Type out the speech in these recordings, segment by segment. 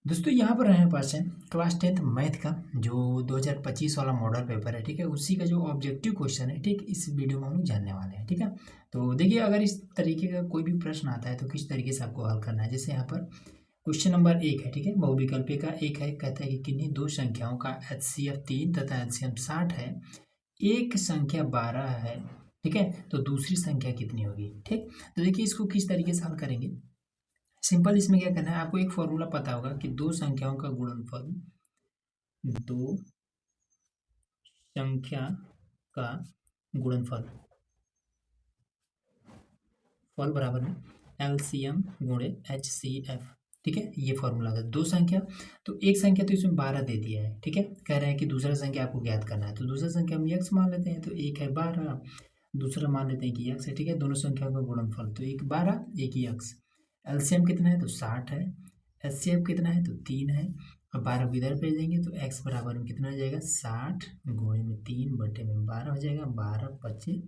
दोस्तों यहाँ पर हमारे पास है क्लास 10th मैथ का जो 2025 वाला मॉडल पेपर है। ठीक है, उसी का जो ऑब्जेक्टिव क्वेश्चन है, ठीक, इस वीडियो में हम लोग जानने वाले हैं। ठीक है, तो देखिए अगर इस तरीके का कोई भी प्रश्न आता है तो किस तरीके से आपको हल करना है। जैसे यहाँ पर क्वेश्चन नंबर 1 है। ठीक है, बहुविकल्पी का एक है, कहता है कि किन्हीं दो संख्याओं का HCF 3 तथा LCM 60 है, एक संख्या 12 है। ठीक है, तो दूसरी संख्या कितनी होगी। ठीक, तो देखिए इसको किस तरीके से हल करेंगे। सिंपल इसमें क्या करना है, आपको एक फॉर्मूला पता होगा कि दो संख्याओं का गुणनफल, दो संख्या का गुणनफल फल बराबर में LCM गुणे HCF। ठीक है, ये फॉर्मूला था। दो संख्या, तो एक संख्या तो इसमें 12 दे दिया है। ठीक है, कह रहे हैं कि दूसरा संख्या आपको ज्ञात करना है, तो दूसरा संख्या हम x मान लेते हैं, तो एक है 12, दूसरा मान लेते हैं कि x है। ठीक है, दोनों संख्याओं का गुणनफल, तो एक 12 एक ही x। LCM कितना है, तो 60 है। HCF कितना है, तो 3 है। और 12 को इधर भेज देंगे तो x बराबर में कितना हो जाएगा, 60 गुणे में 3 बटे में 12 हो जाएगा। 12 25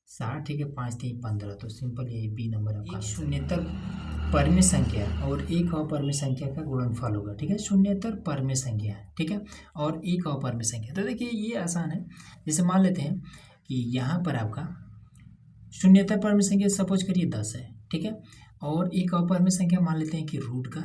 60। ठीक है, 5 3 15, तो सिंपल यही बी नंबर आपका। एक शून्येतर परमेय संख्या और एक अपरमेय संख्या का गुणनफल होगा। ठीक है, शून्येतर परमेय संख्या, ठीक है, और एक अपरमेय संख्या। तो देखिए ये आसान है। जैसे मान लेते हैं कि यहाँ पर आपका शून्येतर परमेय संख्या सपोज करिए 10 है। ठीक है, और एक अपरमेय संख्या मान लेते हैं कि रूट का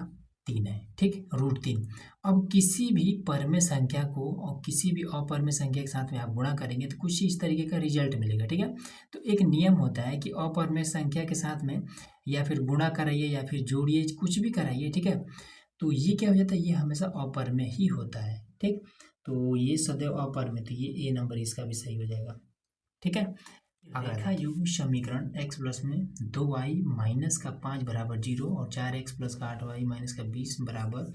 3 है। ठीक, रूट 3। अब किसी भी परमेय संख्या को और किसी भी अपरमेय संख्या के साथ में आप गुणा करेंगे तो कुछ इस तरीके का रिजल्ट मिलेगा। ठीक है, तो एक नियम होता है कि अपरमेय संख्या के साथ में या फिर गुणा कराइए या फिर जोड़िए, कुछ भी कराइए। ठीक है, तो ये क्या हो जाता है, ये हमेशा अपरमेय ही होता है। ठीक, तो ये सदैव अपरमेय, तो ये ए नंबर इसका भी सही हो जाएगा। ठीक है, रेखा युग्म समीकरण x प्लस में 2y माइनस का 5 बराबर 0 और 4x प्लस का 8y माइनस का 20 बराबर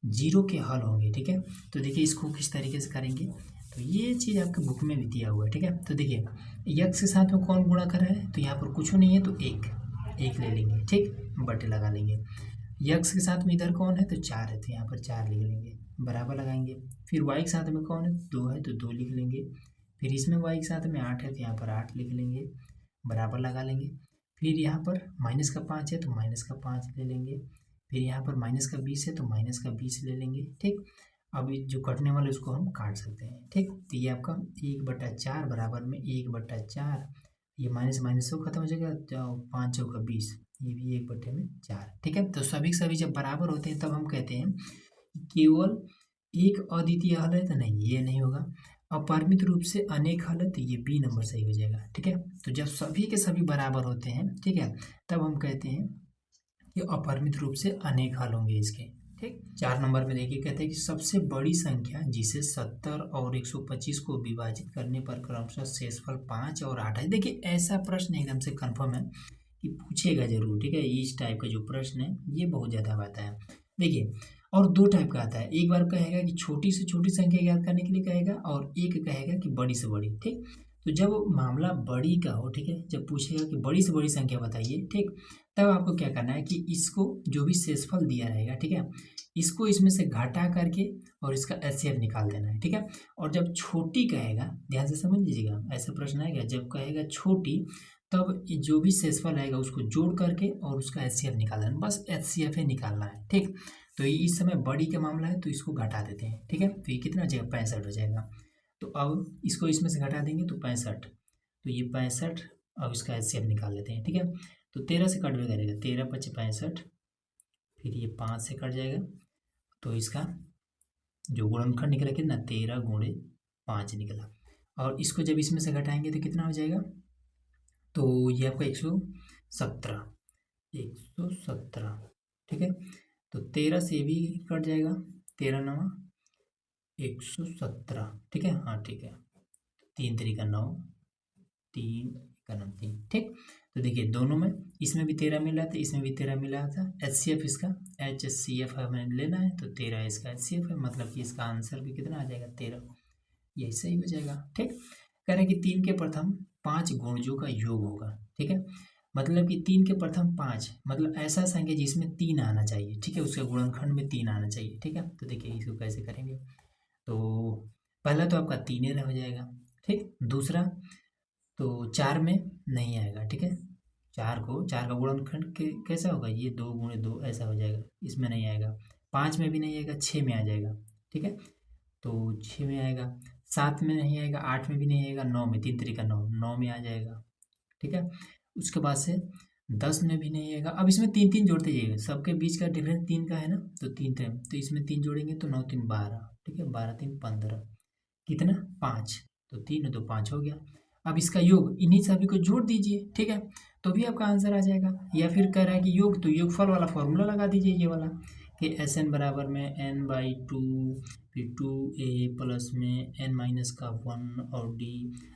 0 के हल होंगे। ठीक है, तो देखिए इसको किस तरीके से करेंगे, तो ये चीज़ आपके बुक में भी दिया हुआ है। ठीक है, तो देखिए x के साथ में कौन गुणा कर रहा है, तो यहाँ पर कुछ नहीं है तो एक ले लेंगे। ठीक, बटे लगा लेंगे। x के साथ में इधर कौन है, तो 4 है, तो यहाँ पर 4 लिख लेंगे, बराबर लगाएंगे। फिर y के साथ में कौन है, 2 है, तो 2 लिख लेंगे। फिर इसमें y के साथ में 8 है, तो यहाँ पर 8 लिख लेंगे, बराबर लगा लेंगे। फिर यहाँ पर माइनस का 5 है, तो माइनस का 5 ले लेंगे। फिर यहाँ पर माइनस का 20 है, तो माइनस का 20 ले लेंगे। ठीक, अब ये जो कटने वाले उसको हम काट सकते हैं। ठीक, तो ये आपका 1/4 बराबर में 1/4, ये माइनस माइनस से खत्म हो जाएगा, तो 5 चौका 20, ये भी 1/4। ठीक है, तो सभी जब बराबर होते हैं तब हम कहते हैं केवल एक अद्वितीय हल है, तो नहीं, ये नहीं होगा। अपरिमित रूप से अनेक हल है, तो ये बी नंबर सही हो जाएगा। ठीक है, तो जब सभी के सभी बराबर होते हैं, ठीक है, तब हम कहते हैं कि अपरिमित रूप से अनेक हल होंगे इसके। ठीक, 4 नंबर में देखिए, कहते हैं कि सबसे बड़ी संख्या जिसे 70 और 125 को विभाजित करने पर क्रमशः शेषफल 5 और 8 है। देखिए ऐसा प्रश्न एकदम से कन्फर्म है कि पूछेगा जरूर। ठीक है, इस टाइप का जो प्रश्न है ये बहुत ज़्यादा आता है। देखिए, और दो टाइप का आता है, एक बार कहेगा कि छोटी से छोटी संख्या ज्ञात करने के लिए कहेगा, और एक कहेगा कि बड़ी से बड़ी। ठीक, तो जब मामला बड़ी का हो, ठीक है, जब पूछेगा कि बड़ी से बड़ी संख्या बताइए, ठीक, तब आपको क्या करना है कि इसको जो भी शेषफल दिया रहेगा, ठीक है, इसको इसमें से घटा करके और इसका HCF निकाल देना है। ठीक है, और जब छोटी कहेगा, ध्यान से समझ लीजिएगा, ऐसा प्रश्न आएगा, जब कहेगा छोटी तब जो भी शेषफल आएगा उसको जोड़ करके और उसका HCF निकाल देना, बस HCF ही निकालना है। ठीक, तो ये इस समय बड़ी का मामला है तो इसको घटा देते हैं। ठीक है, तो ये कितना हो जाएगा, 65 हो जाएगा। तो अब इसको इसमें से घटा देंगे तो 65, तो ये 65, अब इसका HCF निकाल लेते हैं। ठीक है, तो 13 से कट भी करेगा, 13 × 5 = 65, फिर ये 5 से कट जाएगा, तो इसका जो गुणनखंड निकला कितना, 13 × 5 निकला। और इसको जब इसमें से घटाएंगे तो कितना हो जाएगा, तो ये आपका 117, 117। ठीक है, तो 13 से भी कट जाएगा, 13 9 117। ठीक है, हाँ ठीक है, 3 3 × 9, 3 × 9 3। ठीक, तो देखिए दोनों में, इसमें भी 13 मिला था, इसमें भी 13 मिला था। HCF इसका HCF हमें लेना है, तो 13 इसका HCF है, मतलब कि इसका आंसर भी कितना आ जाएगा, 13, यही सही हो जाएगा। ठीक, कह रहे हैं कि 3 के प्रथम 5 गुणजों का योग होगा। ठीक है, मतलब कि 3 के प्रथम 5, मतलब ऐसा संख्या जिसमें 3 आना चाहिए। ठीक है, उसके गुणनखंड में 3 आना चाहिए। ठीक है, तो देखिए इसको कैसे करेंगे, तो पहला तो आपका 3 हो जाएगा। ठीक, दूसरा तो 4 में नहीं आएगा। ठीक है, 4 का गुणनखंड कैसा होगा, ये 2 × 2 ऐसा हो जाएगा, इसमें नहीं आएगा। 5 में भी नहीं आएगा, 6 में आ जाएगा, ठीक है। तो 6 में आएगा, 7 में नहीं आएगा, 8 में भी नहीं आएगा, 9 में, 3 तरीका 9, 9 में आ जाएगा, ठीक है। उसके बाद से 10 में भी नहीं आएगा। अब इसमें 3 3 जोड़ते जाइए, सबके बीच का डिफरेंस 3 का है ना, तो 3 3, तो इसमें 3 जोड़ेंगे तो 9 3 12, ठीक है, 12 3 15, कितना 5, तो 3 है तो 5 हो गया। अब इसका योग इन्हीं सभी को जोड़ दीजिए, ठीक है, तो भी आपका आंसर आ जाएगा। या फिर कह रहा है कि योग, तो योगफल वाला फॉर्मूला लगा दीजिए, ये वाला कि एस एन बराबर में n/2, फिर 2a प्लस में n-1 और d।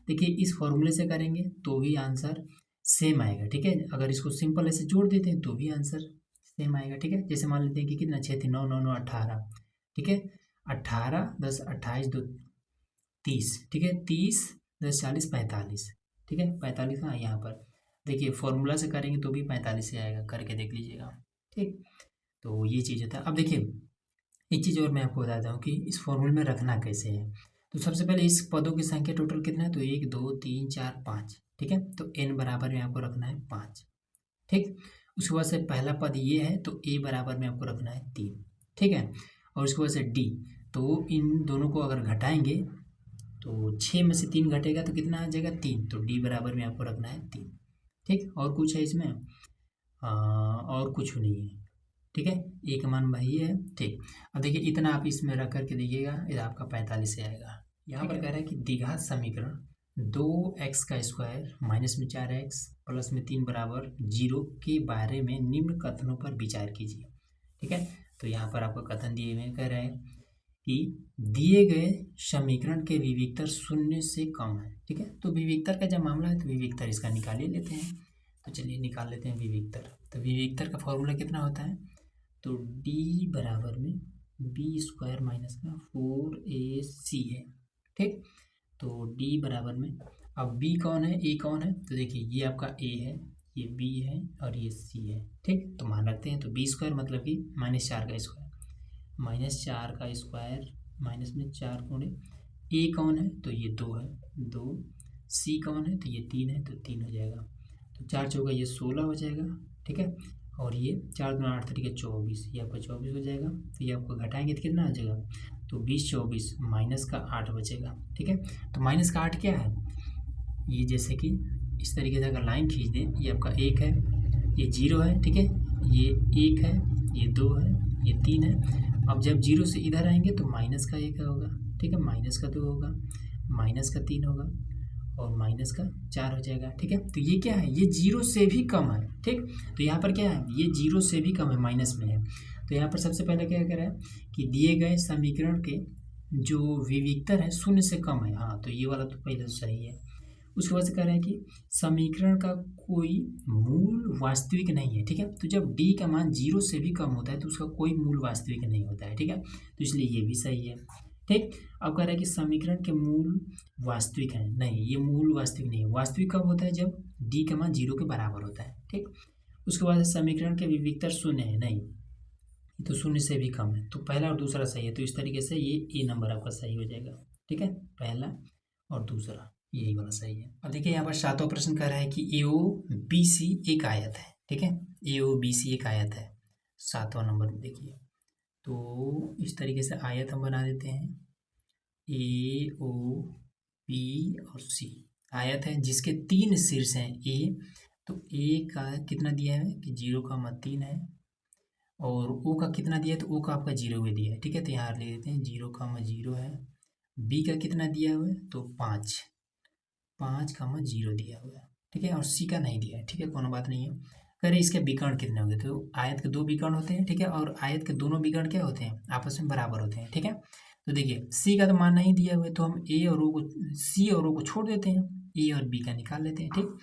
देखिए इस फॉर्मूले से करेंगे तो भी आंसर सेम आएगा, ठीक है। अगर इसको सिंपल ऐसे जोड़ देते हैं तो भी आंसर सेम आएगा, ठीक है। जैसे मान लेते हैं कि कितना 6 थी, 9 9 9 18, ठीक है, 18 10 28 2 30, ठीक है, 30 10 40 45, ठीक है, 45, हाँ यहाँ पर देखिए फॉर्मूला से करेंगे तो भी 45 से आएगा, करके देख लीजिएगा, ठीक। तो ये चीज़ होता है। अब देखिए एक चीज़ और मैं आपको बताता हूँ कि इस फॉर्मूले में रखना कैसे है। तो सबसे पहले इस पदों की संख्या टोटल कितना है, तो 1 2 3 4 5, ठीक है, तो n बराबर में आपको रखना है 5, ठीक। उसके बाद से पहला पद ये है तो a बराबर में आपको रखना है 3, ठीक है। और उसके बाद से d, तो इन दोनों को अगर घटाएंगे तो 6 में से 3 घटेगा तो कितना आ जाएगा 3, तो d बराबर में आपको रखना है 3, ठीक। और कुछ है इसमें, और कुछ नहीं है, ठीक है, एक मान वही है, ठीक। अब देखिए इतना आप इसमें रख करके देखिएगा, ये आपका 45 से आएगा। यहाँ पर कह रहा है कि द्विघात समीकरण 2x का स्क्वायर माइनस में 4x प्लस में 3 बराबर 0 के बारे में निम्न कथनों पर विचार कीजिए, ठीक है। तो यहाँ पर आपको कथन दिए हुए कह रहे हैं कि दिए गए समीकरण के विविक्तर शून्य से कम है, ठीक है। तो विविक्तर का जब मामला है तो विविक्तर इसका निकाल ही लेते हैं। तो चलिए निकाल लेते हैं विविक्तर। तो विविक्तर का फॉर्मूला कितना होता है, तो d बराबर में बी स्क्वायर माइनस का 4ac है, ठीक। तो d बराबर में, अब b कौन है, a कौन है, तो देखिए ये आपका a है, ये b है और ये c है, ठीक। तो मान रखते हैं, तो बी स्क्वायर मतलब कि -4 का स्क्वायर, -4 का स्क्वायर माइनस में 4 गुणे a कौन है, तो ये 2 है, 2, c कौन है, तो ये 3 है, तो 3 हो जाएगा, तो 4 चौका ये 16 हो जाएगा, ठीक है। और ये 4 दूना 8 तरीके 24, ये आपका 24 हो जाएगा। तो ये आपको घटाएंगे तो कितना आ जाएगा, तो 20 24 माइनस का 8 बचेगा, ठीक है। तो माइनस का 8 क्या है, ये जैसे कि इस तरीके से अगर लाइन खींच दें, ये आपका 1 है, ये 0 है, ठीक है, ये 1 है, ये 2 है, ये 3 है। अब जब 0 से इधर आएंगे तो माइनस का 1 होगा, ठीक है, माइनस का 2 होगा, माइनस का 3 होगा और माइनस का 4 हो जाएगा, ठीक है। तो ये क्या है, ये 0 से भी कम है, ठीक। तो यहाँ पर क्या है, ये 0 से भी कम है, माइनस में है। तो यहाँ पर सबसे पहले क्या कह रहा है कि दिए गए समीकरण के जो विविक्तर है शून्य से कम है, हाँ तो ये वाला तो पहले तो सही है। उसके बाद से कह रहा है कि समीकरण का कोई मूल वास्तविक नहीं है, ठीक है। तो जब d का मान 0 से भी कम होता है तो उसका कोई मूल वास्तविक नहीं होता है, ठीक है, तो इसलिए ये भी सही है, ठीक। अब कह रहा है कि समीकरण के मूल वास्तविक है, नहीं ये मूल वास्तविक नहीं है, वास्तविक कब होता है, जब d का मान 0 के बराबर होता है, ठीक। उसके बाद समीकरण के विविक्तर शून्य है, नहीं तो शून्य से भी कम है, तो पहला और दूसरा सही है। तो इस तरीके से ये ए नंबर आपका सही हो जाएगा, ठीक है, पहला और दूसरा यही वाला सही है। अब देखिए यहाँ पर सातवां प्रश्न कह रहा है कि AO BC एक आयत है, ठीक है, AO BC एक आयत है। सातवां नंबर में देखिए, तो इस तरीके से आयत हम बना देते हैं, AO B और C आयत है जिसके 3 शीर्ष हैं A, तो A का कितना दिया है कि 0,3 है, और O का कितना दिया है, तो O का आपका 0 में दिया है, ठीक है। तो यहाँ ले लेते हैं 0,0 है, B का कितना दिया हुआ है, तो 5,0 दिया हुआ है, ठीक है, और C का नहीं दिया है, ठीक है, कोनो बात नहीं है। कह रहे इसके विकर्ण कितने होंगे, तो आयत के 2 विकर्ण होते हैं, ठीक है, और आयत के दोनों विकर्ण क्या होते हैं, आपस में बराबर होते हैं, ठीक है। तो देखिए C का तो मान नहीं दिया हुआ है, तो हम A और O को, C और O को छोड़ देते हैं, A और B का निकाल लेते हैं, ठीक।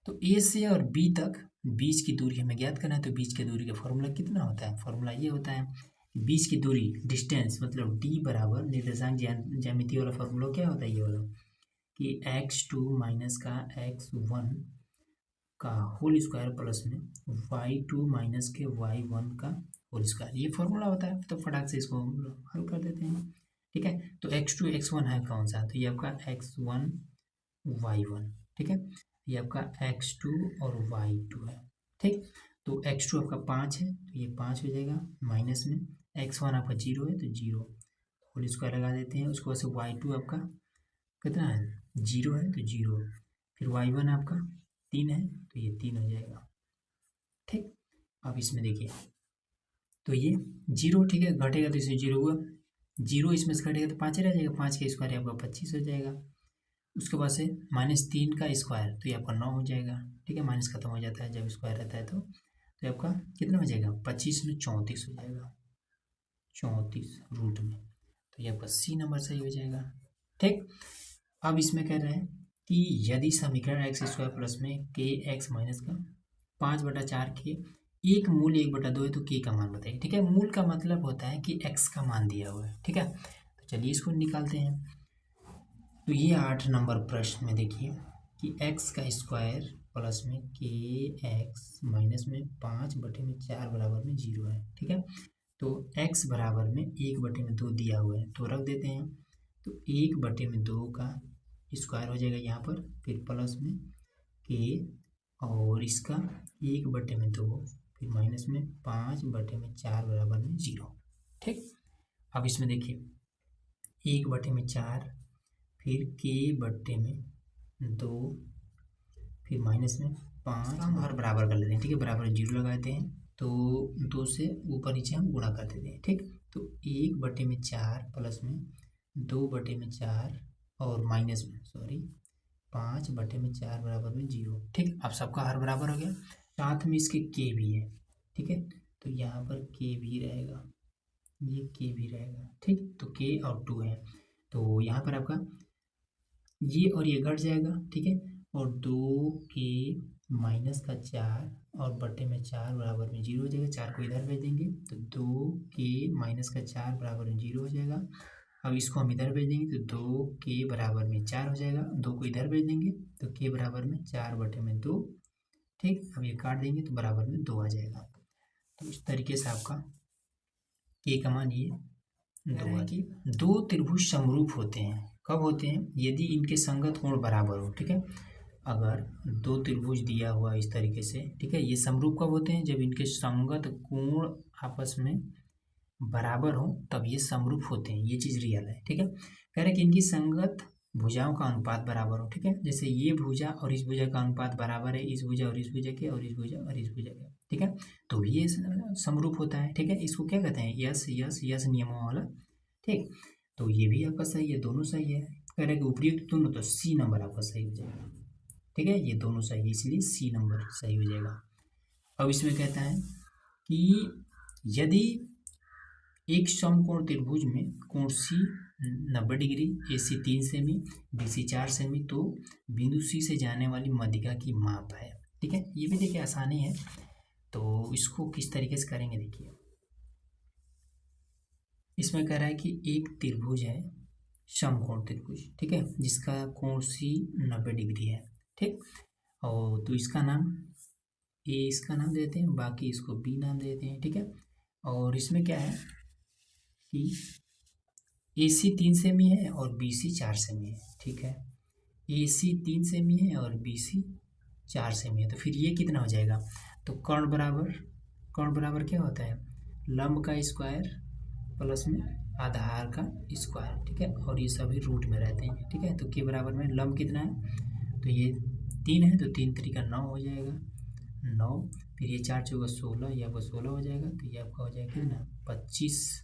तो A से और B तक बीच की दूरी हमें ज्ञात करना है, तो बीच की दूरी का फॉर्मूला कितना होता है, फॉर्मूला ये होता है बीच की दूरी, डिस्टेंस मतलब D बराबर निर्देशांक ज्यामिति वाला फॉर्मूला क्या होता है, ये वाला कि x2 माइनस का x1 का होल स्क्वायर प्लस में y2 माइनस के y1 का होल स्क्वायर, ये फॉर्मूला होता है। तो फटाक से इसको हल कर देते हैं, ठीक है। तो x2 x1 है कौन सा, तो ये आपका x1 y1, ठीक है, ये आपका x2 और y2 है, ठीक। तो x2 आपका 5 है, तो ये 5 हो जाएगा, माइनस में x1 आपका 0 है तो 0 होल स्क्वायर लगा देते हैं। उसके बाद से y2 आपका कितना है 0 है तो 0, फिर y1 आपका 3 है तो ये 3 हो जाएगा। ठीक, अब इसमें देखिए तो ये 0 ठीक है, घटेगा तो इसमें 0 हुआ, 0 इसमें से घटेगा तो 5 रह जाएगा, 5 का स्क्वायर आपका 25 हो जाएगा। उसके बाद से -3 का स्क्वायर तो ये आपका 9 हो जाएगा। ठीक है, माइनस खत्म हो जाता है जब स्क्वायर रहता है तो आपका कितना हो जाएगा 25 में 34 हो जाएगा, 34 रूट में, तो ये आपका सी नंबर सही हो जाएगा। ठीक, अब इसमें कह रहे हैं कि यदि समीकरण एक्स स्क्वायर प्लस में के एक्स माइनस का 5/4 के एक मूल 1/2 है तो के का मान बताइए। ठीक है, मूल का मतलब होता है कि एक्स का मान दिया हुआ है। ठीक है, तो चलिए इसको निकालते हैं। तो ये 8 नंबर प्रश्न में देखिए कि एक्स का स्क्वायर प्लस में के एक्स माइनस में 5/4 बराबर में 0 है। ठीक है, तो x बराबर में 1/2 दिया हुआ है तो रख देते हैं, तो 1/2 का स्क्वायर हो जाएगा यहाँ पर, फिर प्लस में के और इसका 1/2 फिर माइनस में 5/4 बराबर में 0। ठीक, अब इसमें देखिए 1/4 फिर k/2 फिर माइनस में 5 हम हर बराबर कर लेते हैं। ठीक है, बराबर 0 लगाते हैं तो 2 से ऊपर नीचे हम गुणा कर देते हैं। ठीक, तो 1/4 प्लस में 2/4 और माइनस में 5/4 बराबर में 0। ठीक, अब सबका हर बराबर हो गया, साथ में इसके के भी है। ठीक है, तो यहाँ पर के भी रहेगा, ये के भी रहेगा। ठीक, तो के और 2 है तो यहाँ पर आपका ये और ये घट जाएगा। ठीक है, और 2 के माइनस का 4 और बटे में 4 बराबर में 0 हो जाएगा। 4 को इधर भेज देंगे तो 2 के माइनस का 4 बराबर में 0 हो जाएगा। अब इसको हम इधर भेज देंगे तो 2 के बराबर में 4 हो जाएगा। 2 को इधर भेज देंगे तो के बराबर में 4/2। ठीक, अब ये काट देंगे तो बराबर में 2 आ जाएगा। तो इस तरीके से आपका के का मान ये 2 है कि दो त्रिभुज समरूप होते हैं। कब होते हैं? यदि इनके संगत कोण बराबर हो। ठीक है, अगर दो त्रिभुज दिया हुआ इस तरीके से, ठीक है, ये समरूप कब होते हैं? जब इनके संगत कोण आपस में बराबर हो तब ये समरूप होते हैं। ये चीज़ रियल है। ठीक है, कह रहे हैं कि इनकी संगत भुजाओं का अनुपात बराबर हो। ठीक है, जैसे ये भुजा और इस भुजा का अनुपात बराबर है, इस भुजा और इस भुजा के, और इस भुजा और इस भुजा के। ठीक है, तो ये समरूप होता है। ठीक है, इसको क्या कहते हैं? यस यस यस नियमों वाला। ठीक, तो ये भी आपका सही है, दोनों सही है। कह रहे हैं कि उपयुक्त दोनों, तो सी नंबर आपका सही हो जाएगा। ठीक है, ये दोनों सही है इसलिए सी नंबर सही हो जाएगा। अब इसमें कहता है कि यदि एक समकोण त्रिभुज में कोण सी 90 डिग्री, ए सी 3 सेमी, बी सी 4 सेमी, तो बिंदु सी से जाने वाली मध्यिका की माप है। ठीक है, ये भी देखिए आसानी है, तो इसको किस तरीके से करेंगे देखिए। इसमें कह रहा है कि एक त्रिभुज है, समकोण त्रिभुज, ठीक है, जिसका कोण सी 90 डिग्री है। ठीक, और तो इसका नाम ए इसका नाम देते हैं, बाकी इसको बी नाम देते हैं। ठीक है, और इसमें क्या है कि ए सी 3 सेमी है और बी सी 4 सेमी है। ठीक है, ए सी 3 सेमी है और बी सी 4 सेमी है, तो फिर ये कितना हो जाएगा? तो कर्ण बराबर क्या होता है? लंब का स्क्वायर प्लस में आधार का स्क्वायर। ठीक है, और ये सभी रूट में रहते हैं। ठीक है, तो के बराबर में लंब कितना है? तो ये 3 है तो 3 3 का 9 हो जाएगा, 9, फिर ये 4 चौका 16, ये आपका 16 हो जाएगा, तो ये आपका हो जाएगा कितना? 25,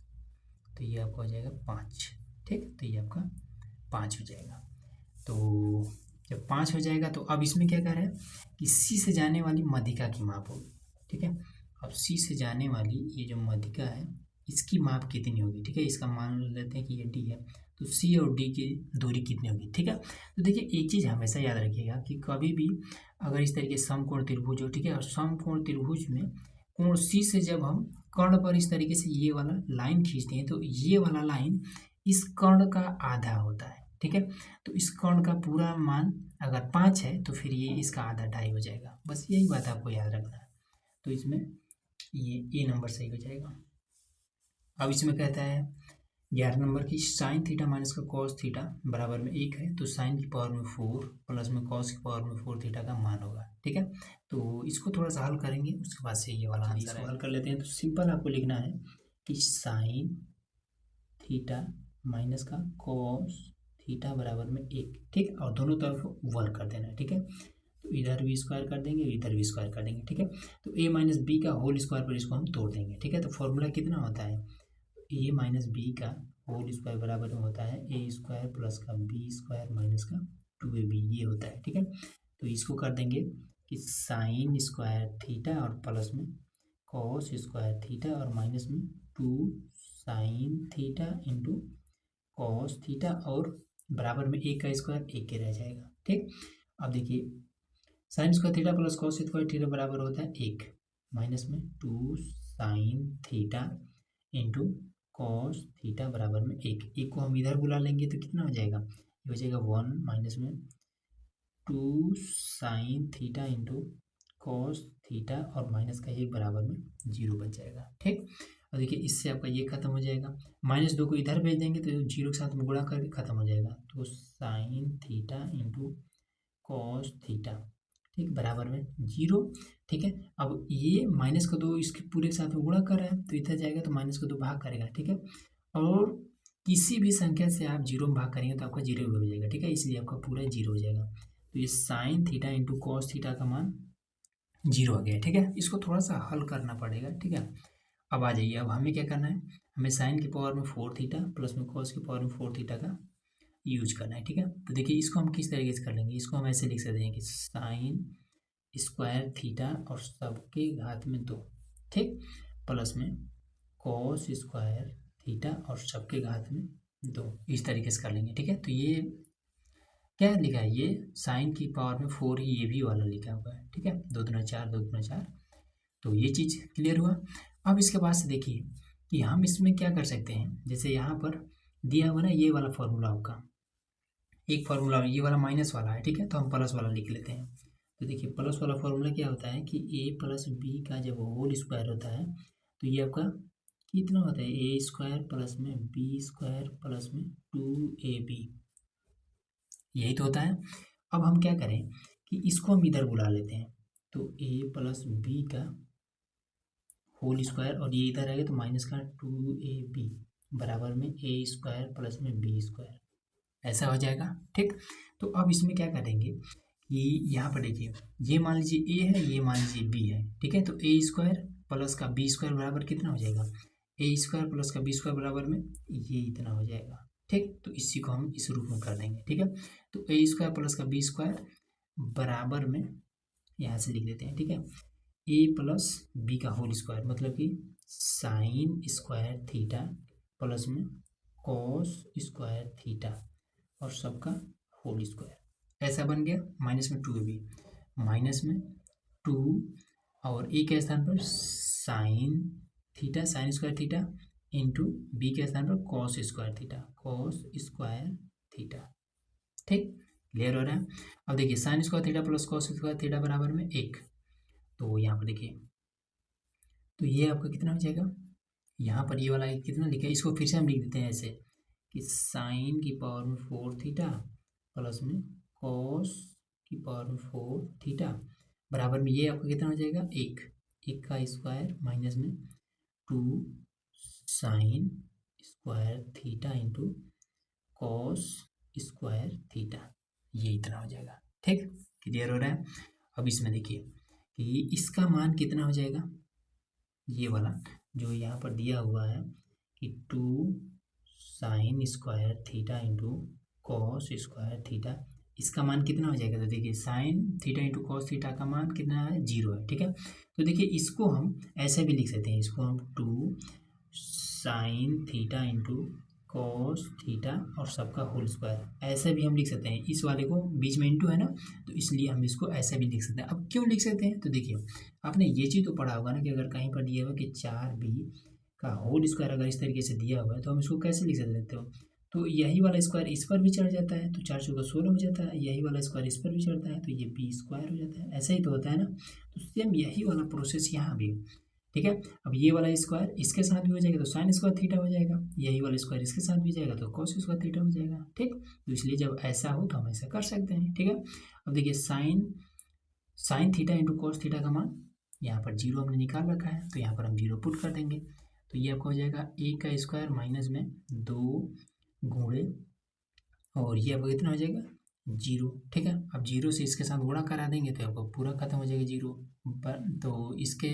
तो ये आपका हो जाएगा 5। ठीक, तो ये आपका 5 हो जाएगा। तो जब 5 हो जाएगा तो अब इसमें क्या कर रहा है कि सी से जाने वाली मध्यिका की माप होगी। ठीक है, अब सी से जाने वाली ये जो मध्यिका है इसकी माप कितनी होगी? ठीक है, इसका मान लेते हैं कि ये डी है, तो सी और डी की दूरी कितनी होगी? ठीक है, तो देखिए एक चीज़ हमेशा याद रखिएगा कि कभी भी अगर इस तरीके समकोण त्रिभुज हो, ठीक है, और समकोण त्रिभुज में कोण सी से जब हम कर्ण पर इस तरीके से ये वाला लाइन खींचते हैं तो ये वाला लाइन इस कर्ण का आधा होता है। ठीक है, तो इस कर्ण का पूरा मान अगर 5 है तो फिर ये इसका आधा 2.5 हो जाएगा। बस यही बात आपको याद रखना है। तो इसमें ये ए नंबर सही हो जाएगा। अब इसमें कहता है 11 नंबर की साइन थीटा माइनस का कॉस थीटा बराबर में 1 है, तो साइन की पावर में 4 प्लस में कॉस की पावर में 4 थीटा का मान होगा। ठीक है, तो इसको थोड़ा सा हल करेंगे, उसके बाद से ये वाला आंसर हल कर लेते हैं। तो सिंपल आपको लिखना है कि साइन थीटा माइनस का कॉस थीटा बराबर में 1, ठीक। और दोनों तरफ वर्क कर देना है, ठीक है। तो इधर भी स्क्वायर कर देंगे, इधर भी स्क्वायर कर देंगे, ठीक है। तो a माइनस बी का होल स्क्वायर पर इसको हम तोड़ देंगे, ठीक है। तो फॉर्मूला कितना होता है, a माइनस बी का होल स्क्वायर बराबर में होता है a स्क्वायर प्लस का b स्क्वायर माइनस का 2ab, ये होता है, ठीक है। तो इसको कर देंगे कि साइन स्क्वायर थीटा और प्लस में कॉस स्क्वायर थीटा और माइनस में 2 sine theta into cos theta और बराबर में एक का स्क्वायर एक के रह जाएगा, ठीक। अब देखिए sine square theta plus cos square theta बराबर होता है 1, माइनस में 2 sine theta into cos theta बराबर में 1, एक को हम इधर बुला लेंगे तो कितना हो जाएगा, ये हो जाएगा 1 माइनस में 2 sine theta into cos theta और माइनस का 1 बराबर में 0 बच जाएगा, ठीक। और देखिए इससे आपका ये खत्म हो जाएगा, -2 को इधर भेज देंगे तो 0 के साथ में गुणा करके खत्म हो जाएगा। तो sine theta into cos theta, ठीक, बराबर में 0, ठीक है। अब ये -2 इसके पूरे के साथ में गुणा कर रहा है तो इधर जाएगा तो -2 भाग करेगा, ठीक है। और किसी भी संख्या से आप 0 में भाग करेंगे तो आपका 0 हो जाएगा, ठीक है। इसलिए आपका पूरा 0 हो जाएगा। तो ये sine theta into cos theta का मान 0 आ गया, ठीक है। इसको थोड़ा सा हल करना पड़ेगा, ठीक है। अब आ जाइए, अब हमें क्या करना है, हमें साइन की पावर में 4 थीटा प्लस में कॉस की पावर में 4 थीटा का यूज करना है, ठीक है। तो देखिए इसको हम किस तरीके से कर लेंगे, इसको हम ऐसे लिख सकते हैं कि साइन स्क्वायर थीटा और सबके घात में 2, ठीक, प्लस में कॉस स्क्वायर थीटा और सबके घात में 2, इस तरीके से कर लेंगे, ठीक है। तो ये क्या लिखा है, ये साइन की पावर में 4 ही ये भी वाला लिखा हुआ है, ठीक है। 2 दूना 4, 2 दूना 4, तो ये चीज़ क्लियर हुआ। अब इसके बाद से देखिए कि हम इसमें क्या कर सकते हैं, जैसे यहाँ पर दिया हुआ ना ये वाला फॉर्मूला आपका, एक फार्मूला ये वाला माइनस वाला है, ठीक है। तो हम प्लस वाला लिख लेते हैं। तो देखिए प्लस वाला फॉर्मूला क्या होता है कि a प्लस बी का जब होल स्क्वायर होता है तो ये आपका कितना होता है, a स्क्वायर प्लस में b स्क्वायर प्लस में 2ab, यही तो होता है। अब हम क्या करें कि इसको हम इधर बुला लेते हैं, तो a प्लस बी का होल स्क्वायर और ये इधर आएगा तो माइनस का 2ab बराबर में a स्क्वायर प्लस में b स्क्वायर, ऐसा हो जाएगा, ठीक। तो अब इसमें क्या करेंगे कि यहाँ पर देखिए ये मान लीजिए a है, ये मान लीजिए b है, ठीक है। तो a स्क्वायर प्लस का b स्क्वायर बराबर कितना हो जाएगा, a स्क्वायर प्लस का b स्क्वायर बराबर में ये इतना हो जाएगा, ठीक। तो इसी को हम इस रूप में कर देंगे, ठीक है। तो a स्क्वायर प्लस का b स्क्वायर बराबर में यहाँ से लिख देते हैं, ठीक है, a प्लस b का होल स्क्वायर मतलब कि साइन स्क्वायर थीटा प्लस में कॉस स्क्वायर थीटा और सबका होल स्क्वायर, ऐसा बन गया। माइनस में 2ab, माइनस में 2 और a के स्थान पर sine theta sine square theta into b के स्थान पर कॉस स्क्वायर थीटा, ठीक, क्लियर हो रहा है। अब देखिए sine square theta plus cos square theta बराबर में 1, तो यहाँ पर देखिए तो ये आपका कितना हो जाएगा, यहाँ पर ये वाला कितना लिखा है, इसको फिर से हम लिख देते हैं ऐसे कि साइन की पावर में 4 थीटा प्लस में कॉस की पावर में 4 थीटा बराबर में ये आपका कितना हो जाएगा, 1 का स्क्वायर माइनस में 2 sine square theta into cos square theta, ये इतना हो जाएगा, ठीक, क्लियर हो रहा है। अब इसमें देखिए कि इसका मान कितना हो जाएगा, ये वाला जो यहाँ पर दिया हुआ है कि 2 sine square theta into cos square theta, इसका मान कितना हो जाएगा, तो देखिए sine theta into cos theta का मान कितना है, 0 है, ठीक है। तो देखिए इसको हम ऐसे भी लिख सकते हैं, इसको हम 2 sine theta into cos theta और सबका होल स्क्वायर ऐसे भी हम लिख सकते हैं। इस वाले को बीच में इंटू है ना, तो इसलिए हम इसको ऐसे भी लिख सकते हैं। अब क्यों लिख सकते हैं, तो देखिए आपने ये चीज़ तो पढ़ा होगा ना कि अगर कहीं पर दिया हुआ कि 4b का होल स्क्वायर अगर इस तरीके से दिया हुआ है तो हम इसको कैसे लिख सकते हो, तो यही वाला स्क्वायर इस पर भी चढ़ जाता है तो 4 चौका 16 हो जाता है, यही वाला स्क्वायर इस पर भी चढ़ता है तो ये b स्क्वायर हो जाता है, ऐसा ही तो होता है ना। तो सेम यही वाला प्रोसेस यहाँ भी, ठीक है। अब ये वाला स्क्वायर इसके साथ भी हो जाएगा तो साइन स्क्वायर थीटा हो जाएगा, यही वाला स्क्वायर इसके साथ भी जाएगा तो कॉस स्क्वायर थीटा हो जाएगा, ठीक। तो इसलिए जब ऐसा हो तो हम ऐसा कर सकते हैं, ठीक है। अब देखिए sine theta into cos theta का मान यहाँ पर 0 हमने निकाल रखा है तो यहाँ पर हम 0 पुट कर देंगे, तो ये आपका हो जाएगा ए का स्क्वायर माइनस में 2 गुणे और ये आपका कितना हो जाएगा 0। ठीक है, अब 0 से इसके साथ गुणा करा देंगे तो आपको पूरा खत्म हो जाएगा 0 तो इसके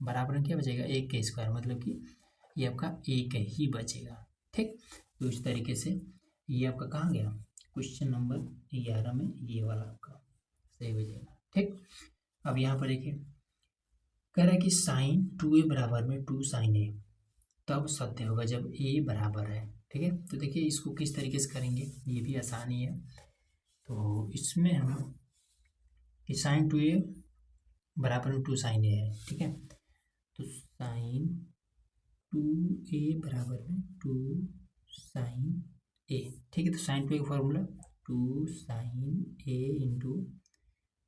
बराबर में क्या बचेगा 1 का स्क्वायर, मतलब कि ये आपका 1 ही बचेगा। ठीक, तो इस तरीके से ये आपका कहाँ गया क्वेश्चन नंबर 11 में ये वाला आपका सही हो जाएगा। ठीक, अब यहाँ पर देखिए कह रहा है कि साइन 2a बराबर में 2 साइन ए तब सत्य होगा जब ए बराबर है। ठीक है, तो देखिए इसको किस तरीके से करेंगे, ये भी आसानी है। तो इसमें हम कि साइन 2a बराबर में 2 साइन ए है। ठीक है, तो साइन 2a बराबर में 2 साइन ए। ठीक है, तो साइन 2a का formula 2 sign A into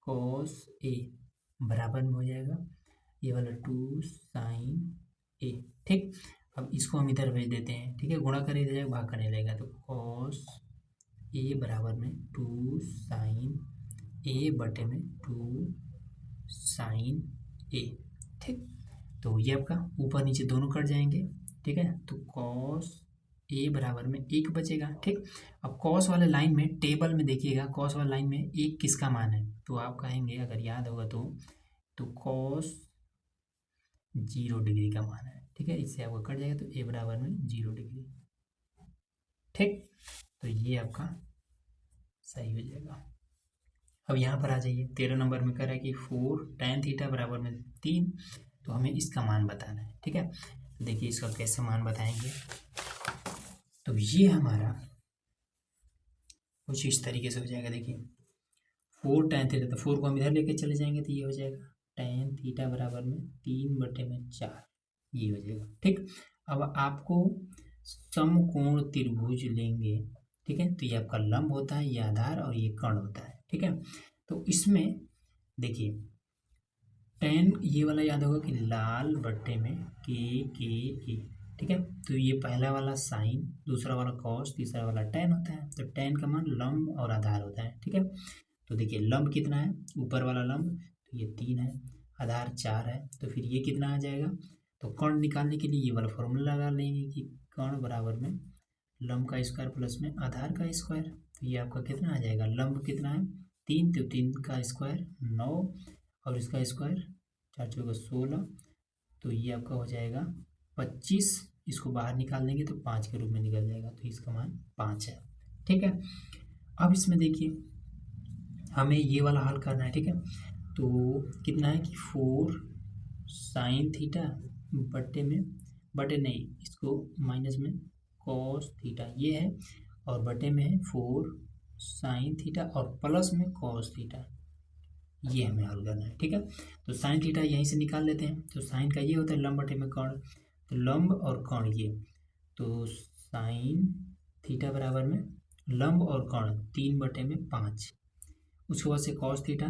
cos A बराबर में हो जाएगा ये वाला 2 साइन ए। ठीक, अब इसको हम इधर भेज देते हैं। ठीक है, गुणा करने जाएगा भाग करने लगेगा तो कॉस ए बराबर में 2 साइन ए बटे में 2 साइन ए। ठीक, तो ये आपका ऊपर नीचे दोनों कट जाएंगे। ठीक है, तो कॉस ए बराबर में 1 बचेगा। ठीक, अब कॉस वाले लाइन में टेबल में देखिएगा, कॉस वाले लाइन में 1 किसका मान है, तो आप कहेंगे अगर याद होगा तो कॉस 0 डिग्री का मान है। ठीक है, इससे आपका कट जाएगा तो ए बराबर में 0 डिग्री। ठीक, तो ये आपका सही हो जाएगा। अब यहाँ पर आ जाइए 13 नंबर में कह रहा है कि 4 tan थीटा बराबर में 3, तो हमें इसका मान बताना है। ठीक है, तो देखिए इसका कैसे मान बताएंगे, तो ये हमारा कुछ इस तरीके से हो जाएगा। देखिए 4 tan थीटा, तो 4 को हम इधर लेके चले जाएंगे तो ये हो जाएगा tan थीटा बराबर में 3/4, ये हो जाएगा। ठीक, अब आपको समकोण त्रिभुज लेंगे। ठीक है, तो ये आपका लंब होता है, ये आधार और ये कर्ण होता है। ठीक है, तो इसमें देखिए tan ये वाला याद होगा कि लाल बट्टे में के ए। ठीक है, तो ये पहला वाला साइन, दूसरा वाला कॉस, तीसरा वाला tan होता है। तो tan का मान लंब और आधार होता है। ठीक है, तो देखिए लंब कितना है, ऊपर वाला लंब तो ये 3 है, आधार 4 है, तो फिर ये कितना आ जाएगा, तो कर्ण निकालने के लिए ये वाला फॉर्मूला लगा लेंगे कि कर्ण बराबर में लंब का स्क्वायर प्लस में आधार का स्क्वायर। तो ये आपका कितना आ जाएगा, लंब कितना है 3, तो 3 का स्क्वायर 9 और इसका स्क्वायर 4 चौका 16, तो ये आपका हो जाएगा 25। इसको बाहर निकाल देंगे तो 5 के रूप में निकल जाएगा, तो इसका मान 5 है। ठीक है, अब इसमें देखिए हमें ये वाला हल करना है। ठीक है, तो कितना है कि 4 साइन थीटा बटे नहीं, इसको माइनस में कॉस थीटा ये है, और बटे में है 4 साइन थीटा और प्लस में कॉस थीटा, ये हमें हल करना है। ठीक है, तो साइन थीटा यहीं से निकाल लेते हैं। तो साइन का ये होता है लंब बटे में कर्ण, तो लंब और कर्ण ये, तो साइन थीटा बराबर में लंब और कर्ण 3/5। उसके बाद से कॉस थीटा,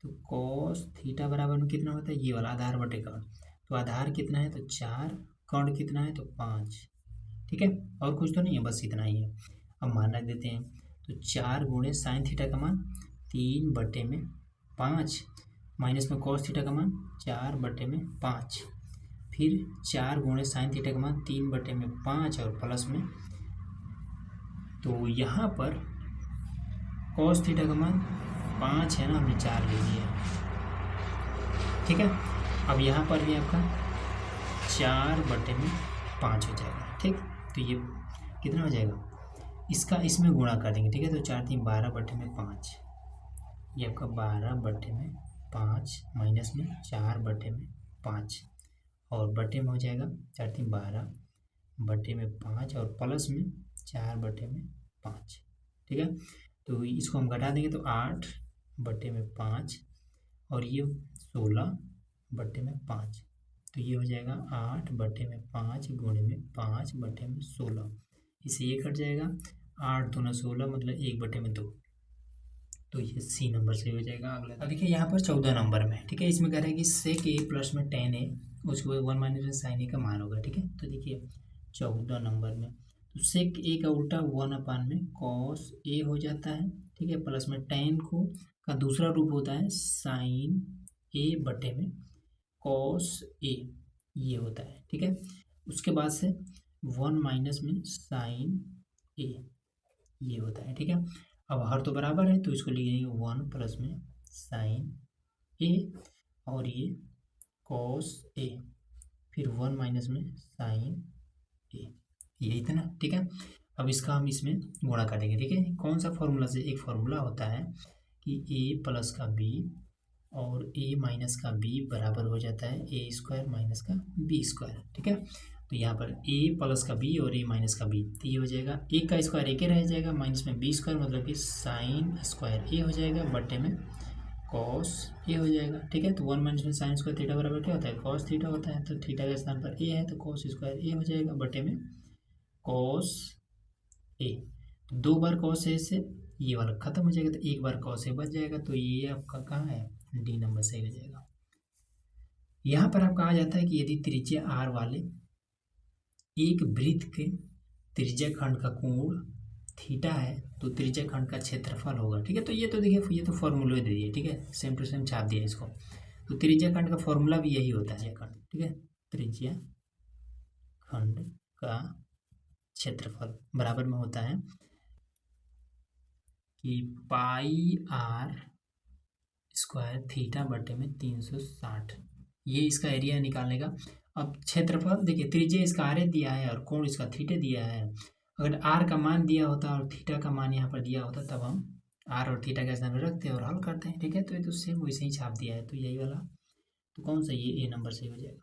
तो कॉस थीटा बराबर में कितना होता है ये वाला आधार बटे कर्ण, तो आधार कितना है तो 4, कर्ण कितना है तो 5। ठीक है, और कुछ तो नहीं है, बस इतना ही है। अब मान रख देते हैं, तो 4 गुणे साइन थीटा का मान 3/5 माइनस में कॉस थीटा का मान 4/5, फिर 4 गुणे साइन थीटा का मान 3/5 और प्लस में, तो यहाँ पर कॉस थीटा का मान 5 है ना, हमने 4 ले लिया। ठीक है, अब यहाँ पर भी आपका 4/5 हो जाएगा। ठीक, तो ये कितना हो जाएगा, इसका इसमें गुणा कर देंगे। ठीक है, तो 4 3 12/5, ये आपका 12/5 माइनस में 4/5 और बटे में हो जाएगा 4 3 12/5 और प्लस में 4/5। ठीक है, तो इसको हम घटा देंगे तो 8/5 और ये 16/5, तो ये हो जाएगा 8/5 गुणे में 5/16, इससे ये कट जाएगा, 8 दूना 16 मतलब 1/2, तो ये सी नंबर से हो जाएगा। अगला अब देखिए यहाँ पर 14 नंबर में। ठीक है, इसमें कह रहा है कि सेक ए प्लस में tan ए, उसके बाद 1 माइनस साइन ए का मान होगा। ठीक है, तो देखिए 14 नंबर में तो सेक ए का उल्टा 1/, में कॉस ए हो जाता है। ठीक है, प्लस में tan को का दूसरा रूप होता है साइन ए बटे में कॉस ए, ये होता है। ठीक है, उसके बाद से 1 माइनस में साइन ए, ये होता है। ठीक है, अब हर तो बराबर है तो इसको लिखेंगे 1 प्लस में साइन ए और ये कॉस ए, फिर 1 माइनस में साइन ए, ये इतना। ठीक है, अब इसका हम इसमें गुणा करेंगे। ठीक है, कौन सा फॉर्मूला से? एक फॉर्मूला होता है कि ए प्लस का बी और ए माइनस का बी बराबर हो जाता है ए स्क्वायर माइनस का बी स्क्वायर। ठीक है, तो यहाँ पर ए प्लस का बी और ए माइनस का बी, तो ये हो जाएगा एक का स्क्वायर एक ही रह जाएगा, माइनस में बी स्क्वायर मतलब कि साइन स्क्वायर ए हो जाएगा, बट्टे में कॉस ए हो जाएगा। ठीक है, तो 1 माइनस में साइन स्क्वायर थीटा बराबर क्या होता है? कॉस थीटा होता है। तो थीटा के स्थान पर ए है तो कॉस स्क्वायर ए हो जाएगा, बटे में कॉस ए। तो 2 बार कॉस ए से ये वाला खत्म हो जाएगा, तो 1 बार कॉस ए बच जाएगा, तो ये आपका कहाँ है? डी नंबर सही हो जाएगा। यहाँ पर आपका आ जाता है कि यदि त्रिज्या आर वाले एक वृत्त के त्रिज्या खंड का कोण थीटा है तो त्रिज्या खंड का क्षेत्रफल होगा। ठीक है, तो ये तो देखिए ये तो फॉर्मूला दे दिए। ठीक है, सेम टू सेम छाप दिया इसको। तो त्रिज्या खंड का फॉर्मूला भी यही होता है खंड। ठीक है, त्रिज्या खंड का क्षेत्रफल बराबर में होता है कि पाई आर स्क्वायर थीटा बटे में 360, ये इसका एरिया निकालने का। अब क्षेत्रफल देखिए, त्रिज्या इसका आर दिया है और कोण इसका थीटा दिया है। अगर आर का मान दिया होता और थीटा का मान यहाँ पर दिया होता तब हम आर और थीटा के स्थान में रखते हैं और हल करते हैं। ठीक है, तो ये तो सेम वैसे ही छाप दिया है, तो यही वाला तो कौन सा? ये ए नंबर सही हो जाएगा।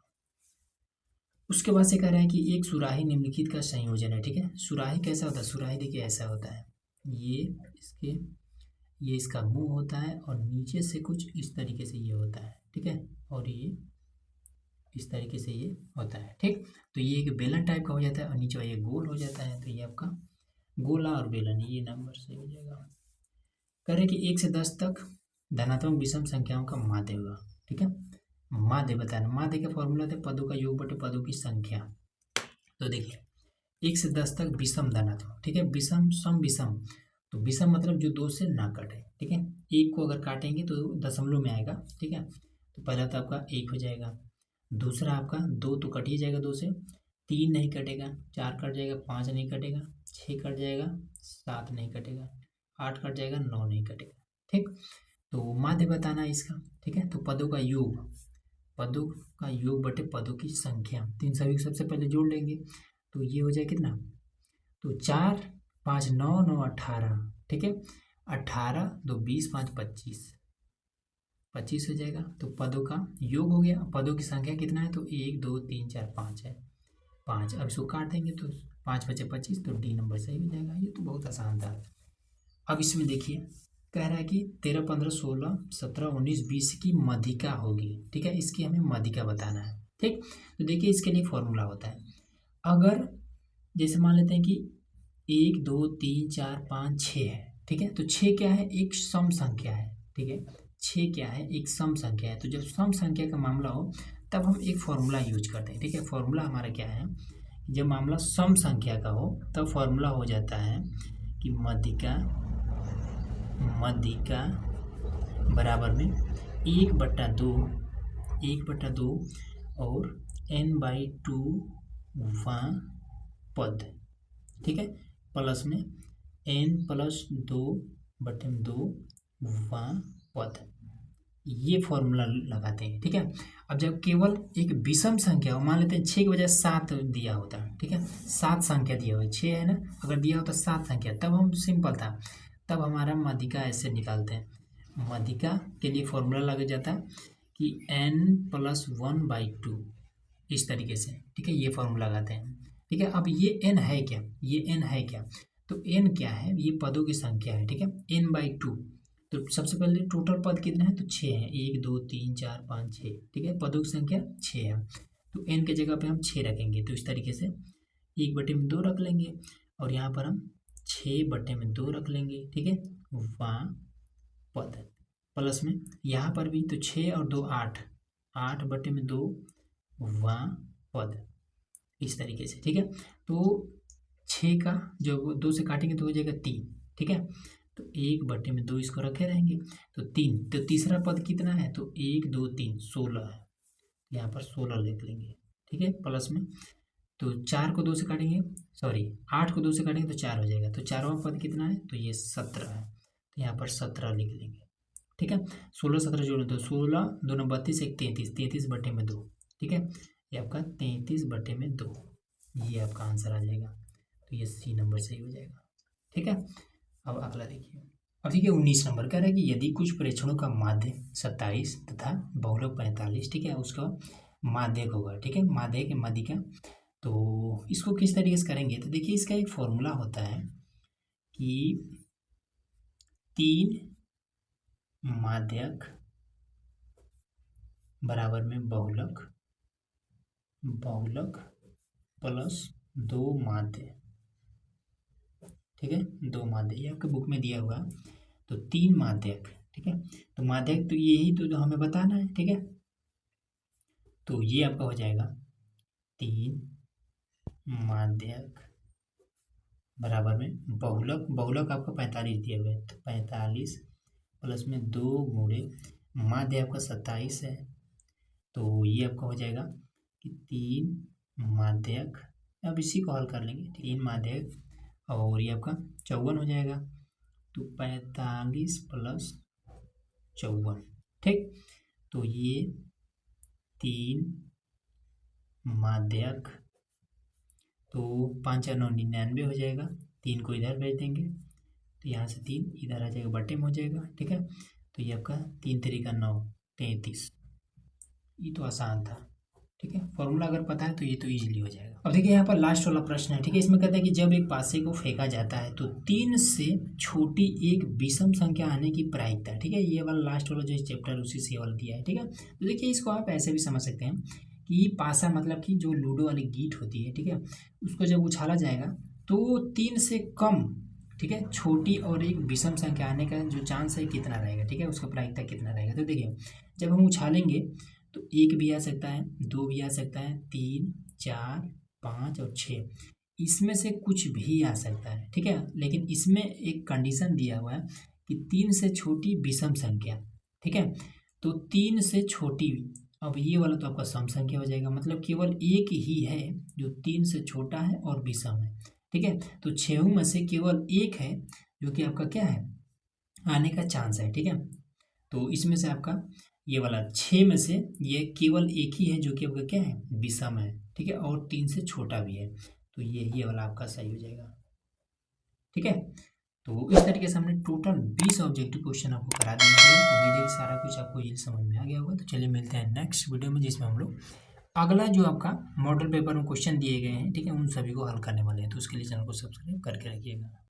उसके बाद से कह रहा है कि एक सुराही निम्नलिखित का संयोजन है। ठीक है, सुराही कैसा होता है? सुराही देखिए ऐसा होता है, ये इसका मुंह होता है और नीचे से कुछ इस तरीके से ये होता है। ठीक है, और ये इस तरीके से ये होता है। ठीक, तो ये एक बेलन टाइप का हो जाता है और नीचे ये गोल हो जाता है, तो ये आपका गोला और बेलन, ये नंबर सही हो जाएगा। कह रहे कि 1 से 10 तक धनात्मक विषम संख्याओं का माध्य होगा। ठीक है, माध्य बताना, माध्य का फॉर्मूला था पदों का योग बटे पदों की संख्या। तो देखिए 1 से 10 तक विषम धनात्मक। ठीक है, विषम सम विषम, तो विषम मतलब जो 2 से ना कटे। ठीक है, 1 को अगर काटेंगे तो दशमलव में आएगा। ठीक है, तो पहला तो आपका 1 हो जाएगा, दूसरा आपका 2 तो कट ही जाएगा 2 से, 3 नहीं कटेगा, 4 कट जाएगा, 5 नहीं कटेगा, 6 कट जाएगा, 7 नहीं कटेगा, 8 कट जाएगा, 9 नहीं कटेगा। ठीक, तो माध्य बताना है इसका। ठीक है, तो पदों का योग बटे पदों की संख्या, तो इन सभी को सबसे पहले जोड़ लेंगे तो ये हो जाए कितना? तो 4 5 9 9 18। ठीक है, 18 2 20 5 25 हो जाएगा। तो पदों का योग हो गया, पदों की संख्या कितना है? तो 1 2 3 4 5 है, 5। अब इसको काट देंगे तो 5 बचे 25, तो डी नंबर सही हो जाएगा। ये तो बहुत आसान था। अब इसमें देखिए कह रहा है कि 13 15 16 17 19 20 की मध्यिका होगी। ठीक है, इसकी हमें मध्यिका बताना है। ठीक, तो देखिए इसके लिए फॉर्मूला होता है, अगर जैसे मान लेते हैं कि 1 2 3 4 5 6 है। ठीक है, तो 6 क्या है? एक सम संख्या है। ठीक है, 6 क्या है? एक सम संख्या है। तो जब सम संख्या का मामला हो तब हम एक फॉर्मूला यूज करते हैं। ठीक है, फॉर्मूला हमारा क्या है? जब मामला सम संख्या का हो तब फॉर्मूला हो जाता है कि मध्यिका बराबर में 1/2 और n/2 पद। ठीक है, प्लस में n+2/2 पद, ये फॉर्मूला लगाते हैं। ठीक है, अब जब केवल एक विषम संख्या हो, मान लेते हैं 6 के बजाय 7 दिया होता है। ठीक है, 7 संख्या दिया हुआ है, 6 है ना, अगर दिया होता 7 संख्या तब हम सिंपल था, तब हमारा मध्यिका ऐसे निकालते हैं। मध्यिका के लिए फॉर्मूला लग जाता है कि n+1/2 इस तरीके से। ठीक है, ये फॉर्मूला लगाते हैं। ठीक है, अब ये n है क्या? ये n है क्या? तो n क्या है? ये पदों की संख्या है। ठीक है, n/2, तो सबसे पहले टोटल पद कितने हैं? तो 6 हैं, 1 2 3 4 5 6। ठीक है, पदों की संख्या 6 है, तो n के जगह पे हम 6 रखेंगे, तो इस तरीके से 1/2 रख लेंगे और यहाँ पर हम 6/2 रख लेंगे। ठीक है, वहाँ पद प्लस में यहाँ पर भी तो 6 और 2 8, 8/2 वहाँ पद, इस तरीके से। ठीक है, तो 6 का जो 2 से काटेंगे तो हो जाएगा 3। ठीक है, तो 1/2 इसको रखे रहेंगे, तो 3, तो तीसरा पद कितना है? तो 1 2 3 16 है, यहाँ पर 16 लिख लेंगे। ठीक है, प्लस में तो 4 को 2 से काटेंगे, सॉरी 8 को 2 से काटेंगे तो 4 हो जाएगा। तो चारवां पद कितना है, तो ये 17 है। तो यहाँ पर 17 लिख लेंगे, ठीक है। 16 17 जोड़ें तो 16 2 32 1 33, 33/2, ठीक है। ये आपका 33/2, ये आपका आंसर आ जाएगा। तो ये सी नंबर सही हो जाएगा, ठीक है। अब अगला देखिए। अब देखिए 19 नंबर कह रहा है कि यदि कुछ प्रेक्षणों का माध्य 27 तथा बहुलक 45, ठीक है, उसका माध्यक होगा, ठीक है, माध्यक माध्यिका। तो इसको किस तरीके से करेंगे, तो देखिए इसका एक फॉर्मूला होता है कि 3 माध्यक बराबर में बहुलक, बहुलक प्लस 2 माध्य, ठीक है, 2 माध्य, ये आपके बुक में दिया हुआ है। तो 3 माध्यक, ठीक है। तो माध्यक तो यही तो जो हमें बताना है, ठीक है। तो ये आपका हो जाएगा 3 माध्यक बराबर में बहुलक, बहुलक आपका 45 दिया हुआ है, तो 45 प्लस में 2 गुणे माध्य आपका 27 है। तो ये आपका हो जाएगा कि 3 माध्यक, अब इसी को हल कर लेंगे, 3 माध्यक और ये आपका 54 हो जाएगा। तो 45 प्लस 54, ठीक। तो ये 3 माध्यक, तो 5 और 9 99 हो जाएगा। 3 को इधर भेज देंगे तो यहाँ से 3 इधर आ जाएगा, बटे में हो जाएगा, ठीक है। तो ये आपका 3 3 9 33, ये तो आसान था, ठीक है। फॉर्मूला अगर पता है तो ये तो इजीली हो जाएगा। अब देखिए यहाँ पर लास्ट वाला प्रश्न है, ठीक है। इसमें कहता है कि जब एक पासे को फेंका जाता है तो 3 से छोटी एक विषम संख्या आने की प्रायिकता, ठीक है। ये वाला लास्ट वाला जो चैप्टर उसी से वाला दिया है, ठीक है। तो देखिए इसको आप ऐसे भी समझ सकते हैं कि पासा मतलब कि जो लूडो वाली गीट होती है, ठीक है, उसको जब उछाला जाएगा तो 3 से कम, ठीक है, छोटी और एक विषम संख्या आने का जो चांस है कितना रहेगा, ठीक है, उसका प्रायिकता कितना रहेगा। तो देखिए जब हम उछालेंगे तो 1 भी आ सकता है, 2 भी आ सकता है, 3 4 5 और 6, इसमें से कुछ भी आ सकता है, ठीक है। लेकिन इसमें एक कंडीशन दिया हुआ है कि 3 से छोटी विषम संख्या, ठीक है। तो 3 से छोटी, अब ये वाला तो आपका सम संख्या हो जाएगा, मतलब केवल एक ही है जो 3 से छोटा है और विषम है, ठीक है। तो 6 में से केवल एक है जो कि आपका क्या है, आने का चांस है, ठीक है। तो इसमें से आपका ये वाला 6 में से ये केवल एक ही है जो कि आपका क्या है, विषम है, ठीक है, और 3 से छोटा भी है। तो ये वाला आपका सही हो जाएगा, ठीक है। तो इस तरीके से हमने टोटल 20 ऑब्जेक्टिव क्वेश्चन आपको करा दिए हैं। उम्मीद है कि सारा कुछ आपको ये समझ में आ गया होगा। तो चलिए मिलते हैं नेक्स्ट वीडियो में, जिसमें हम लोग अगला जो आपका मॉडल पेपर में क्वेश्चन दिए गए हैं, ठीक है, उन सभी को हल करने वाले हैं। तो उसके लिए चैनल को सब्सक्राइब करके रखिएगा।